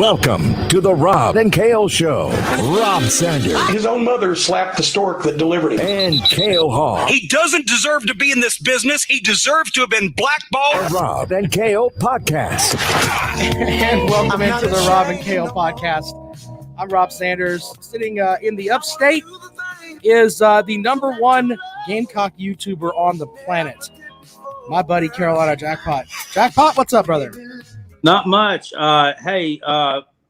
Welcome to the Rob and Kale Show. Rob Sanders. His own mother slapped the stork that delivered him. And Kale Hall. He doesn't deserve to be in this business. He deserves to have been blackballed. The Rob and Kale Podcast. And welcome into the Rob and Kale Podcast. I'm Rob Sanders. Sitting in the upstate is the number one Gamecock YouTuber on the planet, my buddy Carolina Jackpot. Jackpot, what's up, brother? Not much. Hey,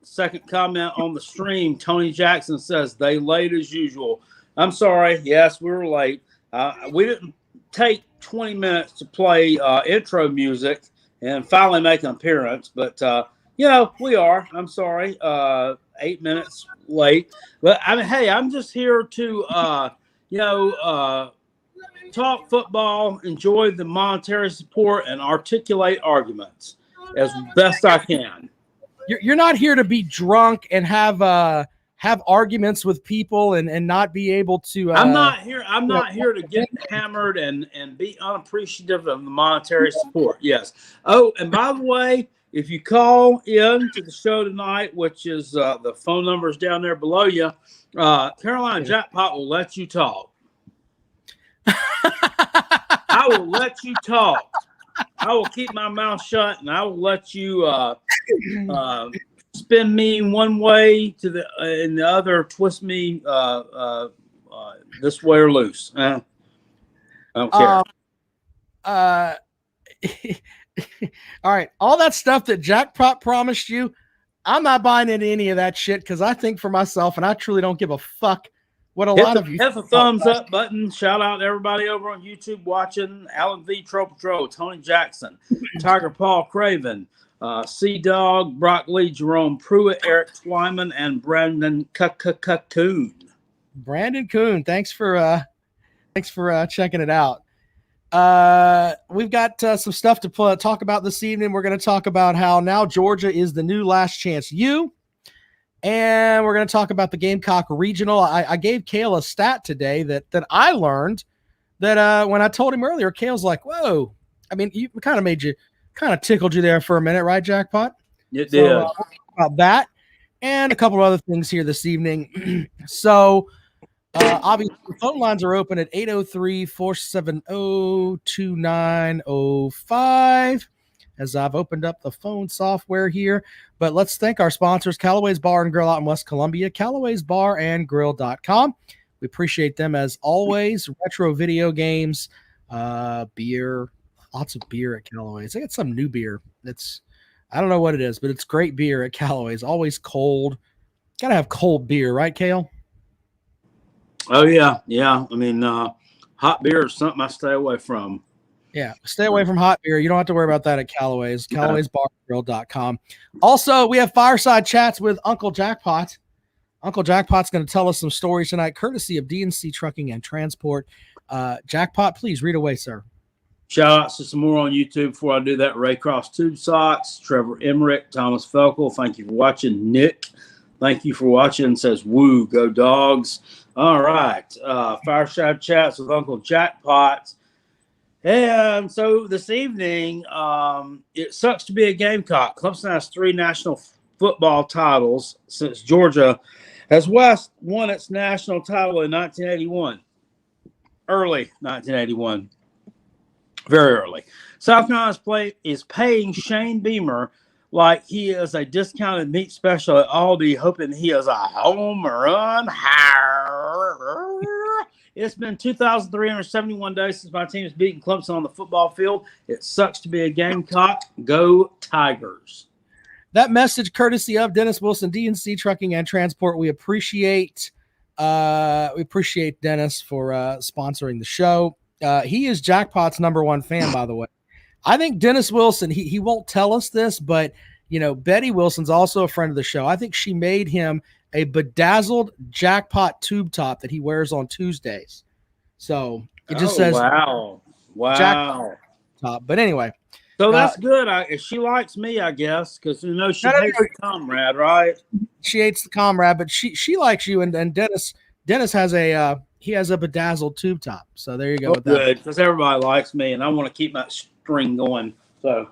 second comment on the stream. Tony Jackson says they late as usual. I'm sorry. Yes, we were late. We didn't take 20 minutes to play intro music and finally make an appearance, but we are. I'm sorry. 8 minutes late, but I mean, hey, I'm just here to talk football, enjoy the monetary support, and articulate arguments as best I can. You're not here to be drunk and have arguments with people and not be able to. I'm not here to get hammered and be unappreciative of the monetary support. Yes. Oh, and by the way, if you call in to the show tonight, which is the phone number is down there below you, Carolina Jackpot will let you talk. I will let you talk. I will keep my mouth shut, and I will let you spin me one way to the and the other, twist me this way or loose. I don't care. All right, all that stuff that Jackpot promised you, I'm not buying into any of that shit because I think for myself, and I truly don't give a fuck what a lot of you hit the thumbs up button. Shout out to everybody over on YouTube watching. Alan V. Troll, Tony Jackson, Tiger Paul Craven, Sea Dog, Brock Lee, Jerome Pruitt, Eric Twyman, and Brandon Coon. Brandon Coon, thanks for checking it out. We've got some stuff to talk about this evening. We're going to talk about how now Georgia is the new last chance U. And we're going to talk about the Gamecock Regional. I gave Kale a stat today that I learned that when I told him earlier, Kale's like, whoa. I mean, you kind of tickled you there for a minute, right, Jackpot? It did. We'll talk about that and a couple of other things here this evening. So, obviously, the phone lines are open at 803-470-2905. As I've opened up the phone software here. But let's thank our sponsors, Callaway's Bar and Grill out in West Columbia, Callaway'sBarandGrill.com. We appreciate them as always. Retro video games, beer, lots of beer at Callaway's. I got some new beer. I don't know what it is, but it's great beer at Callaway's. Always cold. Got to have cold beer, right, Kale? Oh, yeah. Yeah. I mean, hot beer is something I stay away from. Yeah, stay away from hot beer. You don't have to worry about that at Callaway's. Callaway'sBarandGrill.com. Also, we have fireside chats with Uncle Jackpot. Uncle Jackpot's going to tell us some stories tonight, courtesy of DNC Trucking and Transport. Jackpot, please read away, sir. Shout out to some more on YouTube before I do that. Ray Cross Tube Socks, Trevor Emmerich, Thomas Felkel. Thank you for watching. Nick, thank you for watching. Says, woo, go dogs. All right. Fireside chats with Uncle Jackpot. And so this evening, it sucks to be a Gamecock. Clemson has 3 national football titles since Georgia has won its national title in 1981. Early 1981. Very early. South Carolina is paying Shane Beamer like he is a discounted meat special at Aldi, hoping he is a home run. It's been 2,371 days since my team has beaten Clemson on the football field. It sucks to be a Gamecock. Go Tigers. That message courtesy of Dennis Wilson, DNC Trucking and Transport. We appreciate Dennis for sponsoring the show. He is Jackpot's number one fan, by the way. I think Dennis Wilson, he won't tell us this, but Betty Wilson's also a friend of the show. I think she made him a bedazzled Jackpot tube top that he wears on Tuesdays. So it just says wow Jackpot top. But anyway. So that's good. She likes me, I guess, because she hates the comrade, right? She hates the comrade, but she likes you. And Dennis has he has a bedazzled tube top. So there you go. Good, because everybody likes me, and I want to keep that string going. So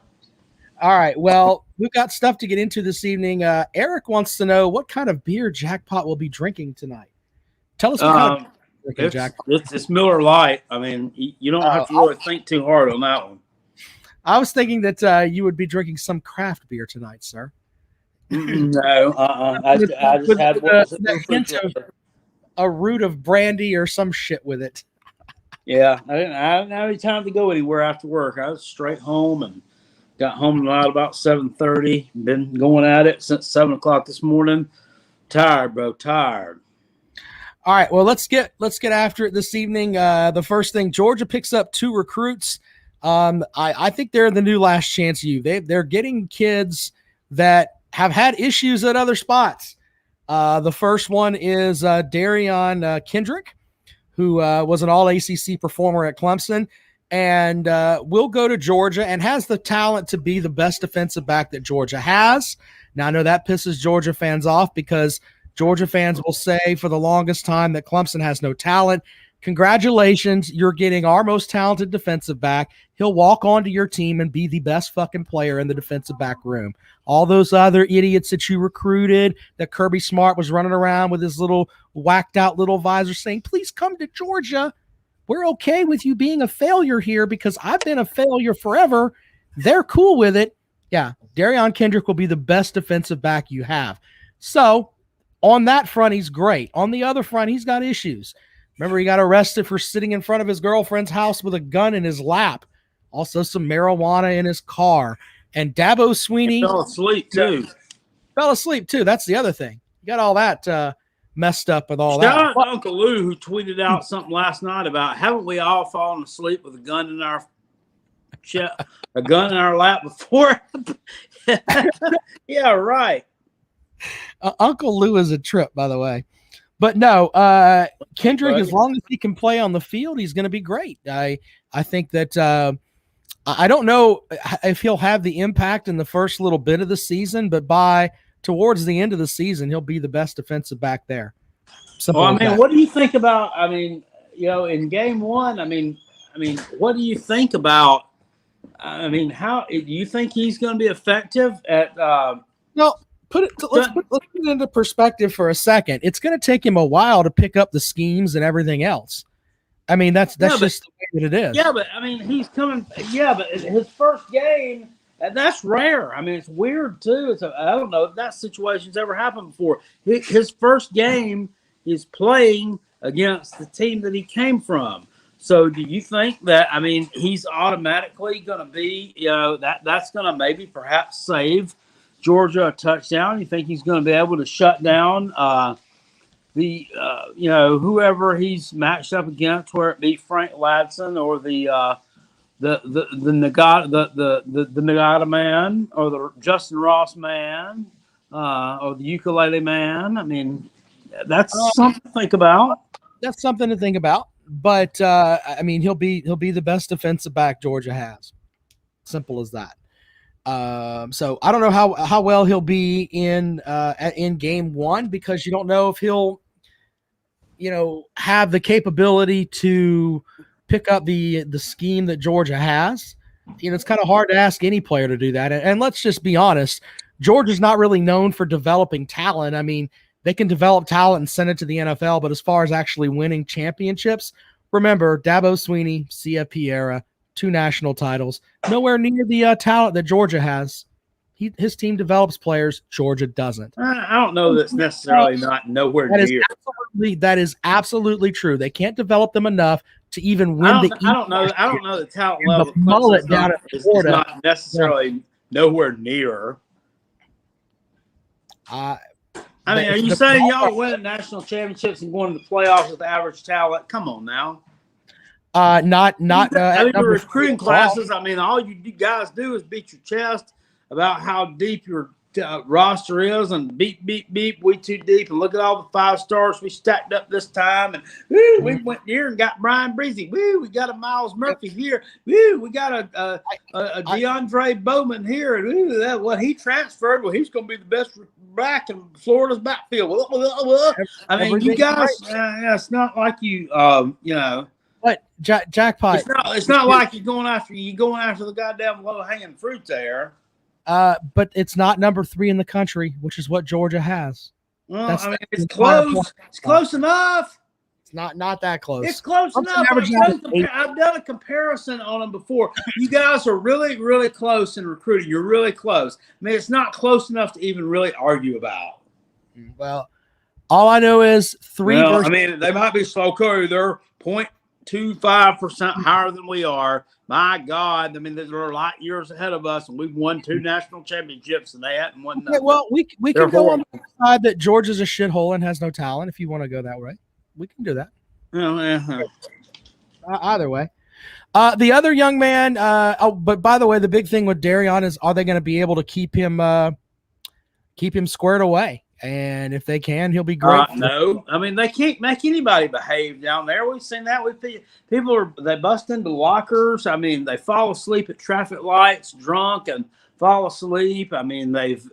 All right. Well, we've got stuff to get into this evening. Eric wants to know what kind of beer Jackpot will be drinking tonight. Tell us what kind of drinking Jackpot. It's Miller Lite. I mean, you don't have to really think too hard on that one. I was thinking that you would be drinking some craft beer tonight, sir. No, I just had hint of a root of brandy or some shit with it. Yeah, I didn't have any time to go anywhere after work. I was straight home and got home about 7:30. Been going at it since 7 o'clock this morning. Tired, bro. Tired. All right. Well, let's get after it this evening. The first thing, Georgia picks up 2 recruits. I think they're the new last chance U. They're getting kids that have had issues at other spots. The first one is Darion Kendrick, who was an all-ACC performer at Clemson, and will go to Georgia and has the talent to be the best defensive back that Georgia has. Now, I know that pisses Georgia fans off because Georgia fans will say for the longest time that Clemson has no talent. Congratulations, you're getting our most talented defensive back. He'll walk onto your team and be the best fucking player in the defensive back room. All those other idiots that you recruited, that Kirby Smart was running around with his little whacked out little visor saying, please come to Georgia. We're okay with you being a failure here because I've been a failure forever. They're cool with it. Yeah, Darion Kendrick will be the best defensive back you have. So on that front, he's great. On the other front, he's got issues. Remember, he got arrested for sitting in front of his girlfriend's house with a gun in his lap. Also, some marijuana in his car. And Dabo Swinney fell asleep too. That's the other thing. You got all that messed up with all Shout that. out to Uncle Lou, who tweeted out something last night about haven't we all fallen asleep with a gun in our lap before? Yeah, right. Uncle Lou is a trip, by the way. But no, Kendrick, as long as he can play on the field, he's going to be great. I think that I don't know if he'll have the impact in the first little bit of the season, but towards the end of the season, he'll be the best defensive back there. What do you think about? I mean, in game one, what do you think about? How do you think he's going to be effective at? No. Let's put it into perspective for a second. It's going to take him a while to pick up the schemes and everything else. I mean, that's just the way that it is. Yeah, but he's coming. Yeah, but his first game, that's rare. I mean, it's weird too. I don't know if that situation's ever happened before. His first game is playing against the team that he came from. So, do you think that? He's automatically going to be, that's going to maybe perhaps save Georgia a touchdown? You think he's going to be able to shut down whoever he's matched up against, whether it be Frank Ladson or the Nagata man or the Justin Ross man or the ukulele man? That's something to think about. That's something to think about. But he'll be the best defensive back Georgia has. Simple as that. So I don't know how well he'll be in game one, because you don't know if he'll, have the capability to pick up the scheme that Georgia has. It's kind of hard to ask any player to do that. And let's just be honest, Georgia's not really known for developing talent. They can develop talent and send it to the NFL, but as far as actually winning championships, remember Dabo Swinney, CFP era, 2 national titles, nowhere near the talent that Georgia has. His team develops players, Georgia doesn't. I don't know that's necessarily not nowhere near. That is absolutely true. They can't develop them enough to even win I don't know the talent level. The mullet down at Florida is not necessarily nowhere near. Are you saying y'all are winning national championships and going to the playoffs with average talent? Come on now. Not your recruiting classes. All you guys do is beat your chest about how deep your roster is, and beep, we too deep, and look at all the 5 stars we stacked up this time, and we went here and got Brian Breezy. We got a Miles Murphy here. We got a DeAndre Bowman here, and what he transferred, he's going to be the best back in Florida's backfield. You guys, it's not like you, But Jackpot. It's not like you're going after the goddamn low hanging fruit there. But it's not number 3 in the country, which is what Georgia has. Well, it's close. It's close enough. It's not that close. It's close enough. I've done a comparison on them before. You guys are really, really close in recruiting. You're really close. I mean, it's not close enough to even really argue about. Well, all I know is 3 versus. I mean, they might be slow. They're 0.25% higher than we are. My God. I mean, they're a lot years ahead of us, and we've won 2 national championships, and they haven't won nothing. Okay, well, we can go on the side that Georgia's a shithole and has no talent if you want to go that way. We can do that. Either way. The other young man, but by the way, the big thing with Darion is, are they going to be able to keep him squared away? And if they can, he'll be great. No, I mean, they can't make anybody behave down there. We've seen that. They bust into lockers. I mean, they fall asleep at traffic lights, drunk, and fall asleep. I mean, they've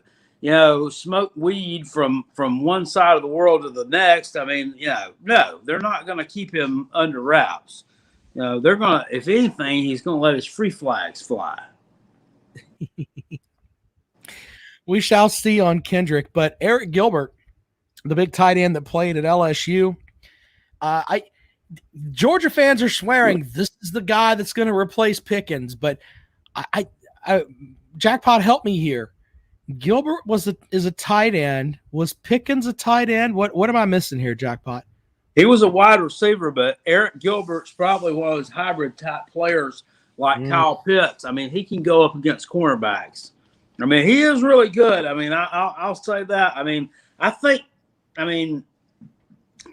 smoked weed from one side of the world to the next. I mean, no, they're not going to keep him under wraps. They're going to, if anything, he's going to let his free flags fly. We shall see on Kendrick, but Eric Gilbert, the big tight end that played at LSU, Georgia fans are swearing this is the guy that's going to replace Pickens, but I Jackpot, help me here. Gilbert is a tight end. Was Pickens a tight end? What am I missing here, Jackpot? He was a wide receiver, but Eric Gilbert's probably one of those hybrid type players like Kyle Pitts. I mean, he can go up against cornerbacks. I mean, he is really good. I mean, I'll say that. I mean,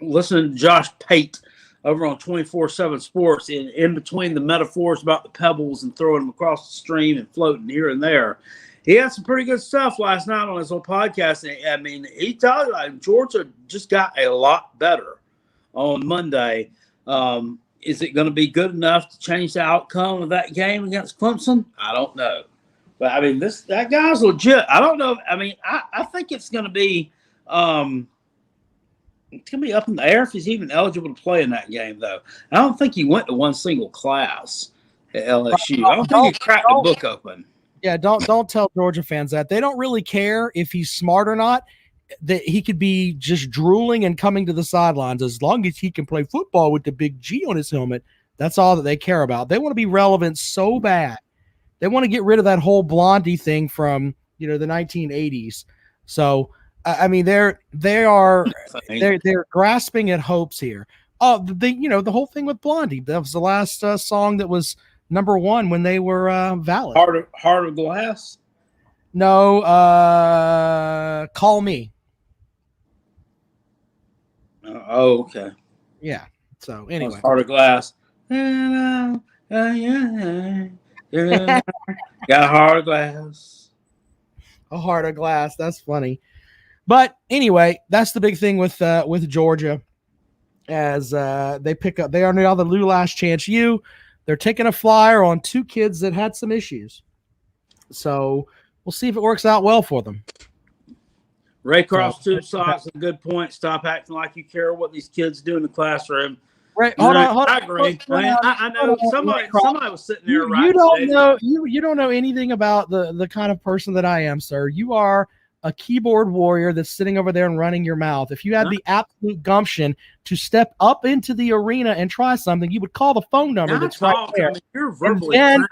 listening to Josh Pate over on 24/7 Sports, in between the metaphors about the pebbles and throwing them across the stream and floating here and there, he had some pretty good stuff last night on his little podcast. I mean, he told you, Georgia just got a lot better on Monday. Is it going to be good enough to change the outcome of that game against Clemson? I don't know. But I mean, that guy's legit. I don't know. I mean, I think it's going to be up in the air if he's even eligible to play in that game, though. I don't think he went to one single class at LSU. I don't think he cracked the book open. Yeah, don't tell Georgia fans that. They don't really care if he's smart or not. That he could be just drooling and coming to the sidelines as long as he can play football with the big G on his helmet. That's all that they care about. They want to be relevant so bad. They want to get rid of that whole Blondie thing from the 1980s. So I mean, they're grasping at hopes here. Oh, the whole thing with Blondie. That was the last song that was number 1 when they were valid. Heart of Glass. No, Call Me. Okay. Yeah. So anyway, Heart of Glass. Got a heart of glass. A heart of glass. That's funny. But anyway, that's the big thing with Georgia, as they pick up. They are now the Lou Last Chance U. They're taking a flyer on 2 kids that had some issues. So we'll see if it works out well for them. Raycross Tube Socks, a good point. Stop acting like you care what these kids do in the classroom. Right, hold on. I agree. I know somebody was sitting there. You don't know. You don't know anything about the kind of person that I am, sir. You are a keyboard warrior that's sitting over there and running your mouth. If you had the absolute gumption to step up into the arena and try something, you would call the phone number that's right there. You're verbally. You're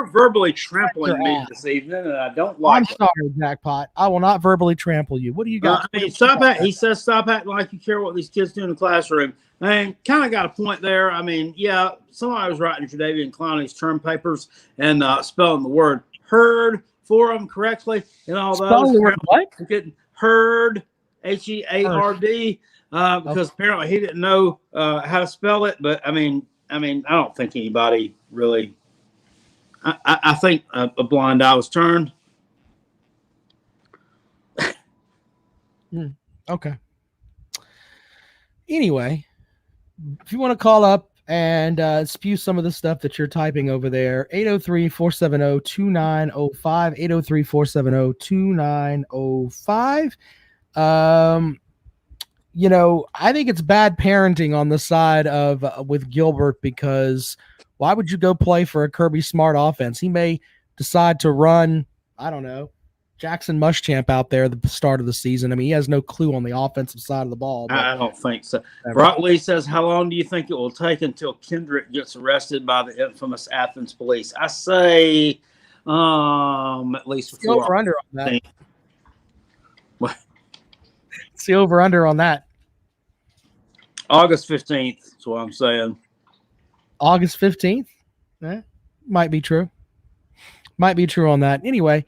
verbally trampling me this evening, and I don't like it. I'm sorry, Jackpot. I will not verbally trample you. What do you got? He says stop acting like you care what these kids do in the classroom. And kind of got a point there. I mean, yeah, somebody was writing Tredavian Clowney's term papers and spelling the word herd for them correctly and all those. Spelling the word what? Getting herd, Heard, because apparently he didn't know how to spell it. But I mean, I don't think anybody really. I think a blind eye was turned. Okay. Anyway. If you want to call up and spew some of the stuff that you're typing over there, 803-470-2905, 803-470-2905. I think it's bad parenting on the side of with Gilbert, because why would you go play for a Kirby Smart offense? He may decide to run, I don't know, Jackson Muschamp out there at the start of the season. I mean, he has no clue on the offensive side of the ball. But I don't think so. Brock Lee says, how long do you think it will take until Kendrick gets arrested by the infamous Athens police? I say at least the over-under on that. What? It's the over-under on that. August 15th is what I'm saying. August 15th? Might be true. Might be true on that. Anyway,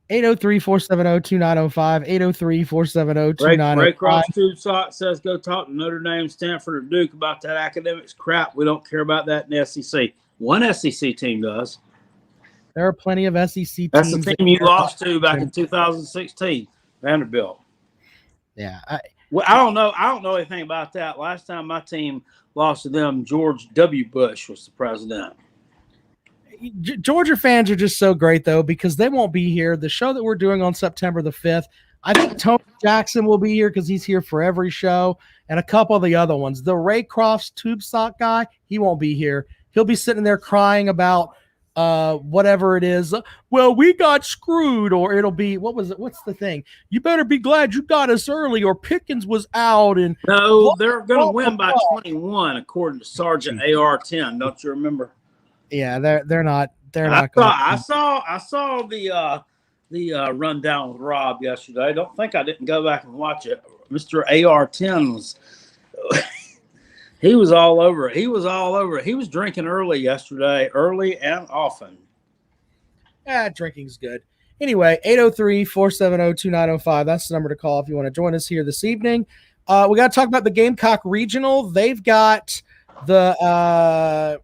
803-470-2905, 803-470-2905. Ray Cross Tube Sock says, go talk to Notre Dame, Stanford, or Duke about that academics crap. We don't care about that in the SEC. One SEC team does. There are plenty of SEC teams. That's the team you lost to back in 2016, Vanderbilt. Yeah. Well, I don't know anything about that. Last time my team lost to them, George W. Bush was the president. Georgia fans are just so great, though, because they won't be here. The show that we're doing on September the 5th, I think Tony Jackson will be here because he's here for every show, and a couple of the other ones. The Ray Crofts Tube Sock guy, he won't be here. He'll be sitting there crying about whatever it is. Well, we got screwed, or it'll be, what's the thing? You better be glad you got us early, or Pickens was out. And no, they're going to win by 21, according to Sergeant AR-10. Don't you remember? Yeah, they're not. I saw the rundown with Rob yesterday. I don't think I didn't go back and watch it. Mr. AR-10 was he was all over it. He was drinking early yesterday, early and often. Drinking's good. Anyway, 803-470-2905. That's the number to call if you want to join us here this evening. We got to talk about the Gamecock Regional. They've got an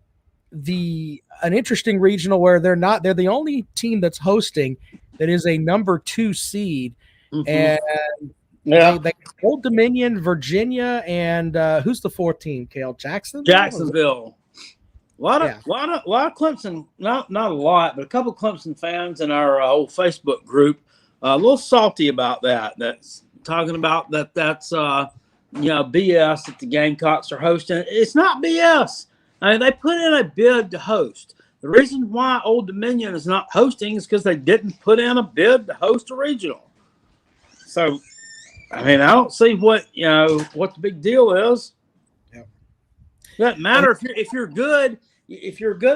interesting regional where they're the only team that's hosting that is a number 2 seed. Mm-hmm. And they Old Dominion, Virginia, and who's the 4th team? Cale, Jacksonville. A lot of Clemson, not a lot, but a couple of Clemson fans in our old Facebook group, a little salty about that. That's talking about that's BS that the Gamecocks are hosting. It's not BS. I mean, they put in a bid to host. The reason why Old Dominion is not hosting is because they didn't put in a bid to host a regional. So, I mean, I don't see what the big deal is. Yeah. Doesn't matter if you're good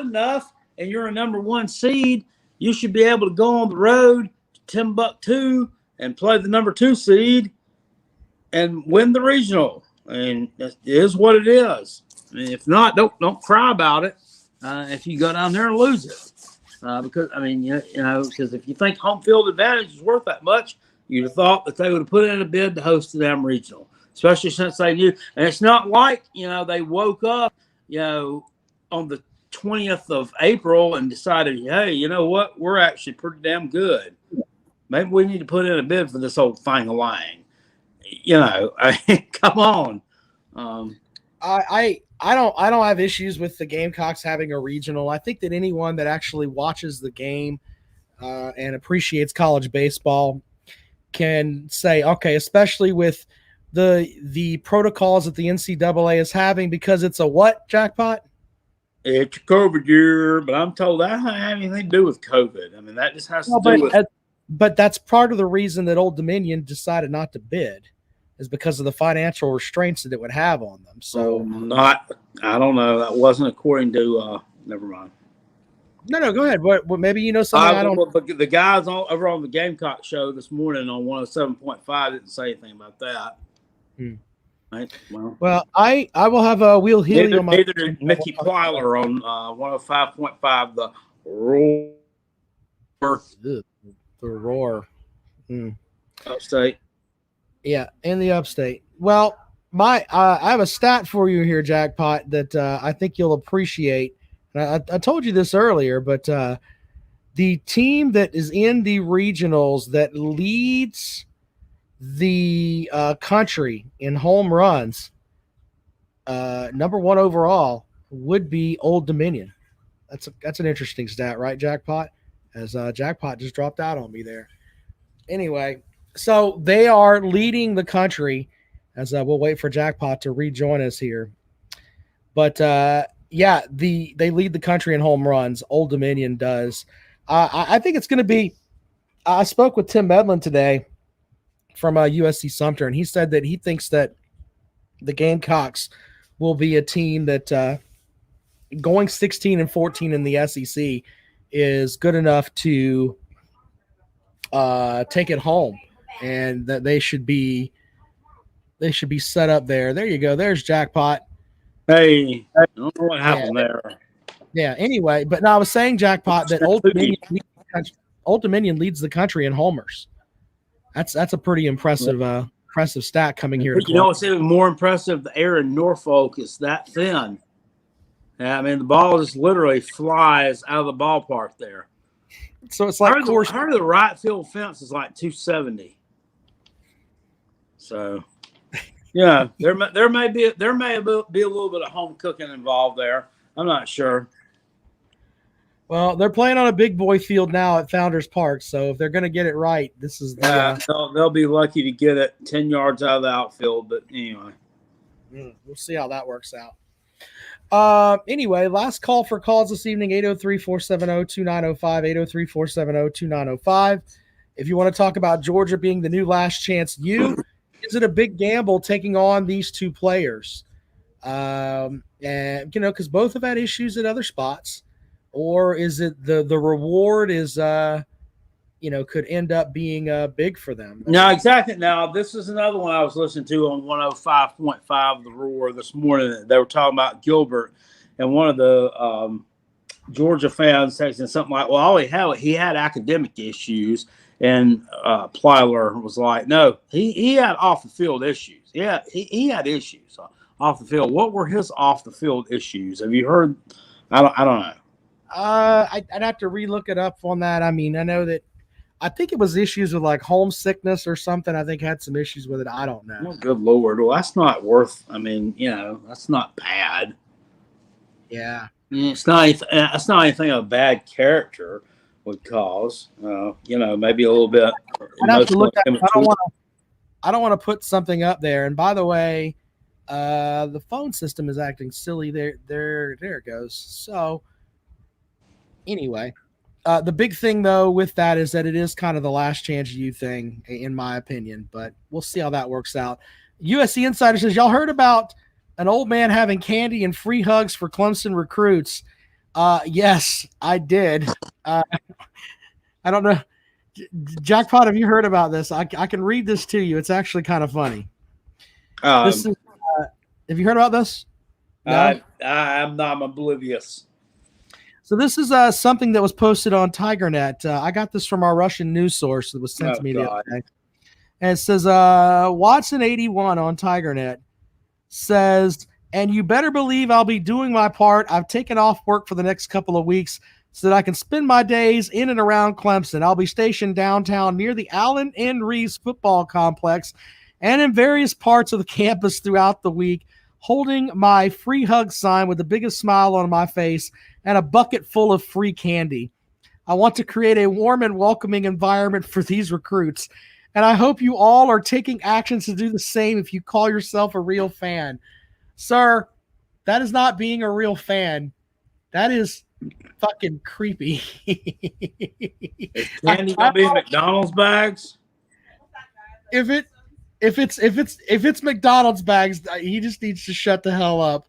enough and you're a number 1 seed, you should be able to go on the road to Timbuktu and play the number 2 seed and win the regional. And it is what it is. I mean, if not, don't cry about it. If you go down there and lose it, because I mean, because if you think home field advantage is worth that much, you'd have thought that they would have put in a bid to host the damn regional, especially since they knew. And it's not like they woke up, on the 20th of April and decided, hey, you know what, we're actually pretty damn good. Maybe we need to put in a bid for this old thing of lying. I mean, come on. I don't have issues with the Gamecocks having a regional. I think that anyone that actually watches the game and appreciates college baseball can say, okay, especially with the protocols that the NCAA is having, because it's a what, Jackpot? It's a COVID year, but I'm told that doesn't have anything to do with COVID. I mean, that just has to do with. But that's part of the reason that Old Dominion decided not to bid, is because of the financial restraints that it would have on them. So I don't know. That wasn't according to. Never mind. No, go ahead. What maybe something I don't. But the guys over on the Gamecock show this morning on 107.5 didn't say anything about that. Right? Well, I will have a Wheel Helium. Neither did Mickey Plyler on 105.5. The Roar. The Roar. Upstate. Yeah, in the upstate. Well, I have a stat for you here, Jackpot, that I think you'll appreciate. And I told you this earlier, but the team that is in the regionals that leads the country in home runs, number 1 overall, would be Old Dominion. That's an interesting stat, right, Jackpot? As Jackpot just dropped out on me there. Anyway, so they are leading the country, as we'll wait for Jackpot to rejoin us here. But they lead the country in home runs. Old Dominion does. I think it's going to be. I spoke with Tim Medlin today from USC Sumter, and he said that he thinks that the Gamecocks will be a team that going 16-14 in the SEC is good enough to take it home, and that they should be set up there. There you go. There's Jackpot. Hey, I don't know what happened there. Yeah. Anyway, but no, I was saying, Jackpot, that Old Dominion leads the country in homers. That's a pretty impressive stat coming here. You know what's even more impressive? The air in Norfolk is that thin. Yeah, I mean, the ball just literally flies out of the ballpark there. So it's like the right field fence is like 270. So, yeah, there may be a little bit of home cooking involved there. I'm not sure. Well, they're playing on a big boy field now at Founders Park, so if they're going to get it right, this is they'll be lucky to get it 10 yards out of the outfield. But anyway, we'll see how that works out. Anyway, last call for calls this evening, 803-470-2905, 803-470-2905. If you want to talk about Georgia being the new last chance is it a big gamble taking on these two players? And, because both have had issues at other spots. Or is it the reward is, could end up being big for them? No, exactly. Now, this is another one I was listening to on 105.5 The Roar this morning. They were talking about Gilbert, and one of the Georgia fans texting something like, well, he had academic issues. And Plyler was like, no, he had off-the-field issues. Yeah, he had issues off the field. What were his off-the-field issues? Have you heard? I don't know. I'd have to relook it up on that. I mean, I think it was issues with like homesickness or something. I think had some issues with it. I don't know. Oh, good Lord. Well, that's not worth, that's not bad. Yeah. It's not anything a bad character would cause. Maybe a little bit. I'd have to look at it. I don't want to put something up there. And by the way, the phone system is acting silly. There it goes. So anyway, the big thing though with that is that it is kind of the last chance you thing, in my opinion. But we'll see how that works out. USC Insider says, y'all heard about an old man having candy and free hugs for Clemson recruits? Yes, I did. I don't know. Jackpot, have you heard about this? I can read this to you. It's actually kind of funny. Have you heard about this? No? I'm oblivious. So this is something that was posted on TigerNet. I got this from our Russian news source that was sent to me the other day. And it says, Watson81 on TigerNet says, and you better believe I'll be doing my part. I've taken off work for the next couple of weeks so that I can spend my days in and around Clemson. I'll be stationed downtown near the Allen N. Reeves football complex and in various parts of the campus throughout the week, holding my free hug sign with the biggest smile on my face and a bucket full of free candy. I want to create a warm and welcoming environment for these recruits, and I hope you all are taking actions to do the same if you call yourself a real fan. Sir, that is not being a real fan. That is fucking creepy. Is candy gonna be in McDonald's bags? If it's McDonald's bags, he just needs to shut the hell up.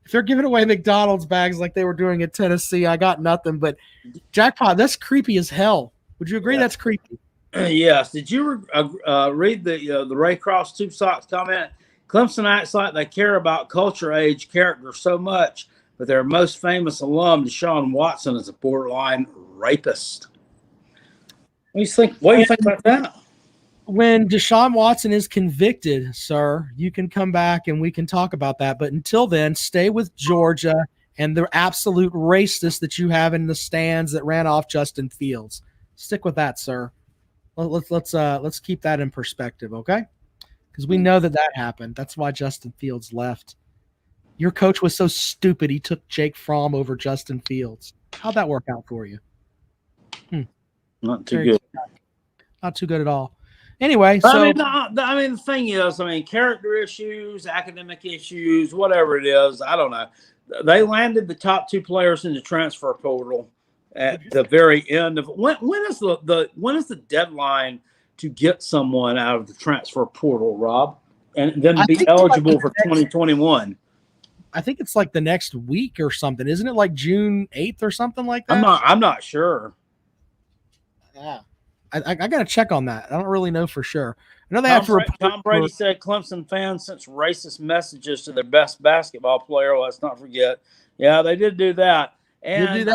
If they're giving away McDonald's bags like they were doing at Tennessee, I got nothing. But Jackpot, that's creepy as hell. Would you agree that's creepy? Yes. Did you read the Ray Cross Tube Socks comment? Clemson acts like they care about culture, age, character so much, but their most famous alum, Deshaun Watson, is a borderline rapist. What do you think about that? When Deshaun Watson is convicted, sir, you can come back and we can talk about that. But until then, stay with Georgia and the absolute racist that you have in the stands that ran off Justin Fields. Stick with that, sir. Let's keep that in perspective, okay? Because we know that happened. That's why Justin Fields left. Your coach was so stupid he took Jake Fromm over Justin Fields. How'd that work out for you? Not too good. Not too good at all. Anyway, the thing is, character issues, academic issues, whatever it is, I don't know. They landed the top two players in the transfer portal. at the very end of when is the deadline to get someone out of the transfer portal, Rob, and then be eligible for 2021? I think it's like the next week or something. Isn't it like June 8th or something like that? I'm not sure. Yeah. I got to check on that. I don't really know for sure. I know they have to report. Tom Brady said Clemson fans sent racist messages to their best basketball player. Let's not forget. Yeah, they did do that. And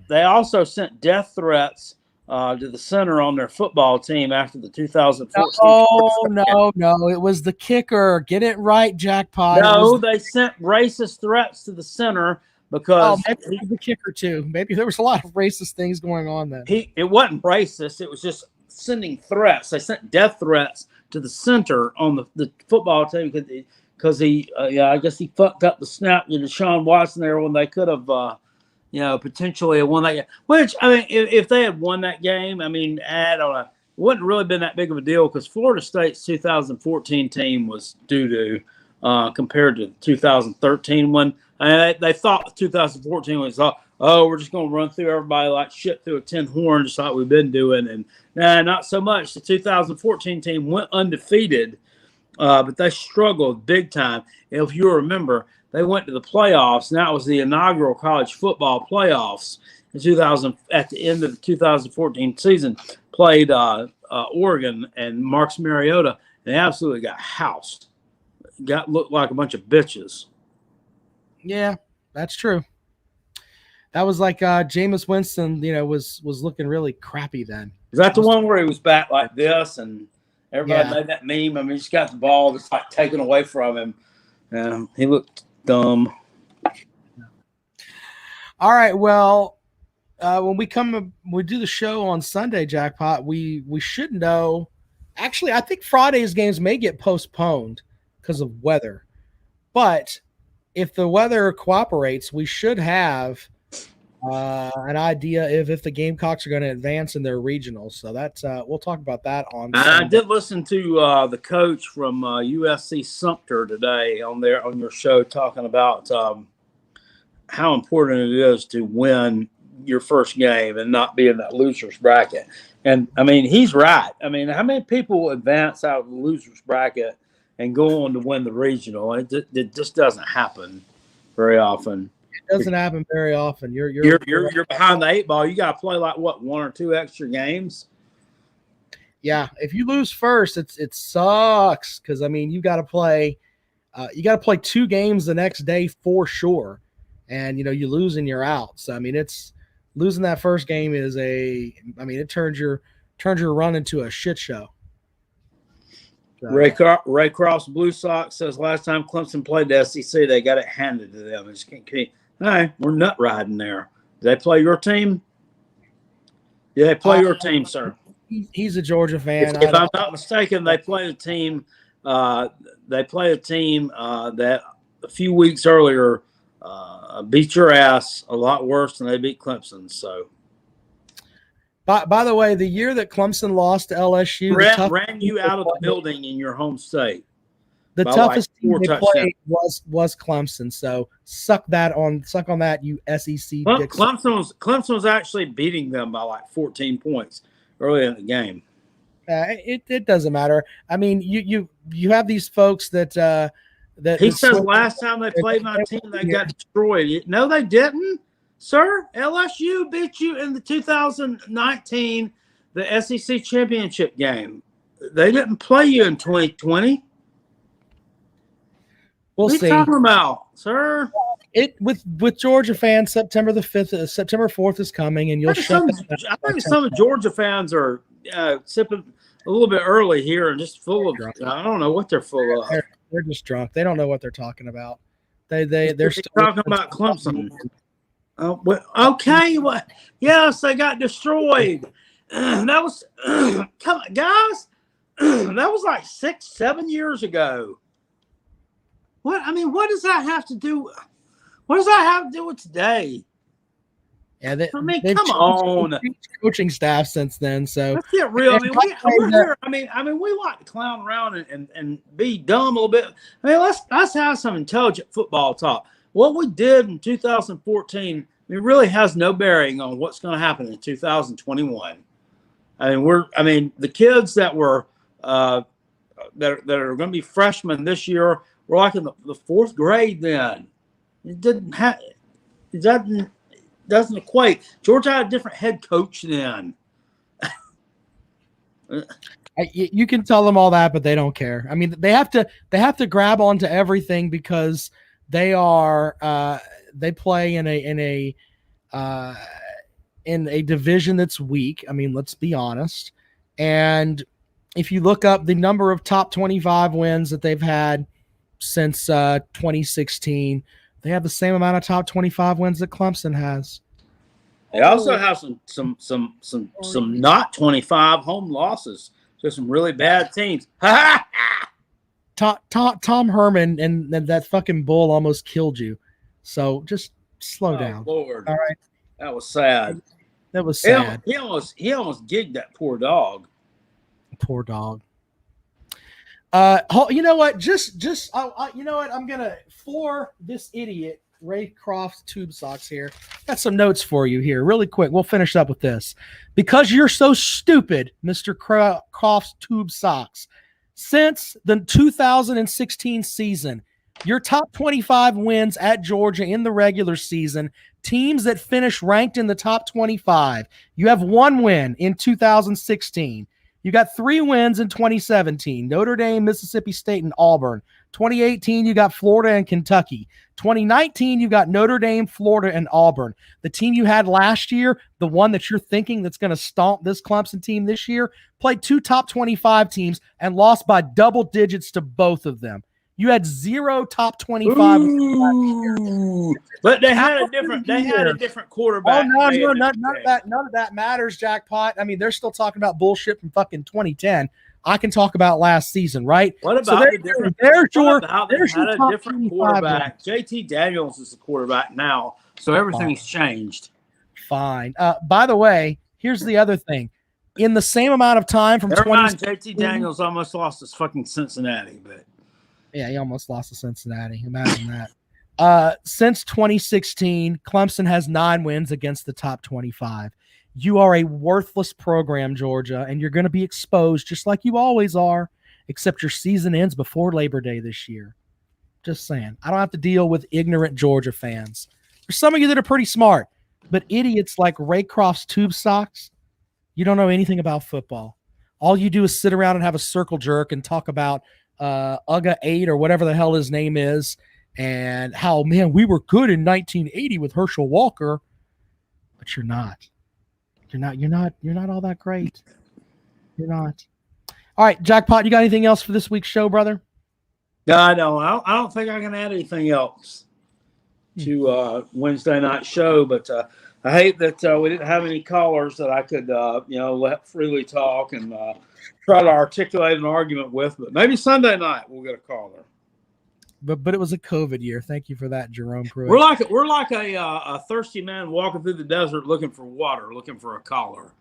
they also sent death threats to the center on their football team after the 2014. No. It was the kicker. Get it right, Jackpot. No, they sent racist threats to the center because maybe the kicker too. Maybe there was a lot of racist things going on then. It wasn't racist. It was just sending threats. They sent death threats to the center on the football team because I guess he fucked up the snap to Deshaun Watson there when they could have potentially won that game. Which, I mean, if they had won that game, I mean, I don't know. It wouldn't really been that big of a deal because Florida State's 2014 team was doo-doo compared to the 2013 one. They thought 2014 was, we're just going to run through everybody like shit through a tin horn just like we've been doing. And not so much. The 2014 team went undefeated, but they struggled big time. If you remember, they went to the playoffs, and that was the inaugural college football playoffs in at the end of the 2014 season. Played Oregon and Marcus Mariota, and they absolutely got housed. Looked like a bunch of bitches. Yeah, that's true. That was like Jameis Winston, was looking really crappy then. Is that the one where he was back like this and everybody made that meme? I mean, he just got the ball just like taken away from him. He looked dumb. All right. Well, when we do the show on Sunday, Jackpot, we should know. Actually, I think Friday's games may get postponed because of weather. But if the weather cooperates, we should have an idea if the Gamecocks are going to advance in their regionals. So that's we'll talk about that on Sunday. I did listen to the coach from USC Sumter today on your show talking about how important it is to win your first game and not be in that loser's bracket. And I mean, he's right. I mean, how many people advance out of the loser's bracket and go on to win the regional? It just doesn't happen very often. It doesn't happen very often. You're behind the eight ball. You got to play like what, one or two extra games. Yeah, if you lose first, it sucks because I mean you got to play 2 games the next day for sure, and you lose and you're out. So I mean it's losing that first game it turns your run into a shit show. Ray Cross Blue Sox says last time Clemson played the SEC, they got it handed to them. Just can't keep. Hey, we're nut riding there. Did they play your team? Yeah, they play your team, sir. He's a Georgia fan. If I'm not mistaken, they played a team. That a few weeks earlier beat your ass a lot worse than they beat Clemson. So. By the way, the year that Clemson lost to LSU, ran you out of the building in your home state. The toughest team they played was Clemson. So suck on that, you SEC. Well, Clemson was actually beating them by like 14 points early in the game. It doesn't matter. I mean, you have these folks that he says last time they played my team, they got destroyed. No, they didn't. Sir, LSU beat you in the 2019, the SEC championship game. They didn't play you in 2020. We'll see. What are you talking about, sir? With Georgia fans, September 4th is coming, and you'll shut that. I think some of Georgia fans are sipping a little bit early here and just full of. I don't know what they're full of. They're just drunk. They don't know what they're talking about. They're still talking about Clemson. Okay. What? Yes, they got destroyed. That was come on, guys. That was like 6-7 years ago. What? I mean, what does that have to do? What does that have to do with today? Yeah, come on. Coaching staff since then. So let's get real. I mean, we're here. I mean, we like to clown around and be dumb a little bit. I mean, let's have some intelligent football talk. What we did in 2014 it really has no bearing on what's going to happen in 2021. I mean, the kids that were that are going to be freshmen this year were like in the fourth grade then. It doesn't equate. Georgia had a different head coach then. You can tell them all that, but they don't care. I mean, they have to grab onto everything because they play in a division that's weak. I mean, let's be honest. And if you look up the number of top 25 wins that they've had since 2016, they have the same amount of top 25 wins that Clemson has. They also have some not 25 home losses. So some really bad teams. Tom Herman and that fucking bull almost killed you. So just slow down. Lord. All right. That was sad. That was sad. He almost gigged that poor dog. Poor dog. You know what? You know what? I'm gonna, for this idiot Ray Croft's tube socks here, got some notes for you here, really quick. We'll finish up with this because you're so stupid, Mr. Croft's tube socks. Since the 2016 season, your top 25 wins at Georgia in the regular season, teams that finish ranked in the top 25. You have one win in 2016. You got 3 wins in 2017, Notre Dame, Mississippi State, and Auburn. 2018, you got Florida and Kentucky. 2019, you got Notre Dame, Florida, and Auburn. The team you had last year, the one that you're thinking that's going to stomp this Clemson team this year, played 2 top 25 teams and lost by double digits to both of them. You had 0 top 25. Ooh, but they had a different quarterback. Oh no, none of that matters, Jackpot. I mean, they're still talking about bullshit from fucking 2010. I can talk about last season, right? What about so there's your different quarterback? JT Daniels is the quarterback now, so everything's changed. Fine. By the way, here's the other thing. In the same amount of time from JT Daniels almost lost his fucking Cincinnati, but yeah, he almost lost to Cincinnati. Imagine that. Since 2016, Clemson has 9 wins against the top 25. You are a worthless program, Georgia, and you're going to be exposed just like you always are, except your season ends before Labor Day this year. Just saying. I don't have to deal with ignorant Georgia fans. There's some of you that are pretty smart, but idiots like Ray Croft's tube socks, you don't know anything about football. All you do is sit around and have a circle jerk and talk about UGA 8 or whatever the hell his name is, and how, man, we were good in 1980 with Herschel Walker, but you're not. You're not all that great. You're not. All right, Jackpot, you got anything else for this week's show, brother? No, I don't think I can add anything else to Wednesday night show, but I hate that we didn't have any callers that I could, let freely talk and try to articulate an argument with. But maybe Sunday night we'll get a caller. But it was a COVID year. Thank you for that, Jerome Pruitt. We're like a thirsty man walking through the desert looking for water, looking for a caller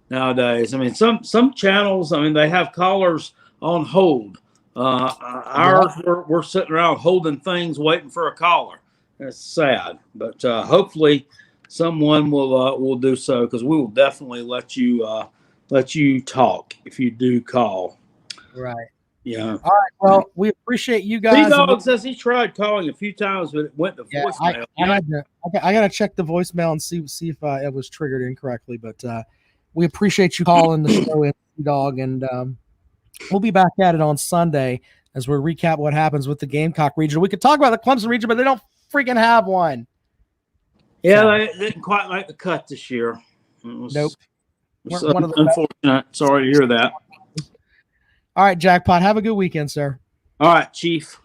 nowadays. I mean, some channels, they have callers on hold. Ours, we're sitting around holding things, waiting for a caller. It's sad, but hopefully someone will do so, because we will definitely let you talk if you do call. Right. Yeah. All right. Well, we appreciate you guys. T-Dog says he tried calling a few times, but it went to voicemail. I got to check the voicemail and see if it was triggered incorrectly. But we appreciate you calling the show in, T-Dog, and we'll be back at it on Sunday as we recap what happens with the Gamecock region. We could talk about the Clemson region, but they don't freaking have one. Yeah, they didn't quite make the cut this year. Nope. Unfortunate. Sorry to hear that. All right, Jackpot. Have a good weekend, sir. All right, Chief.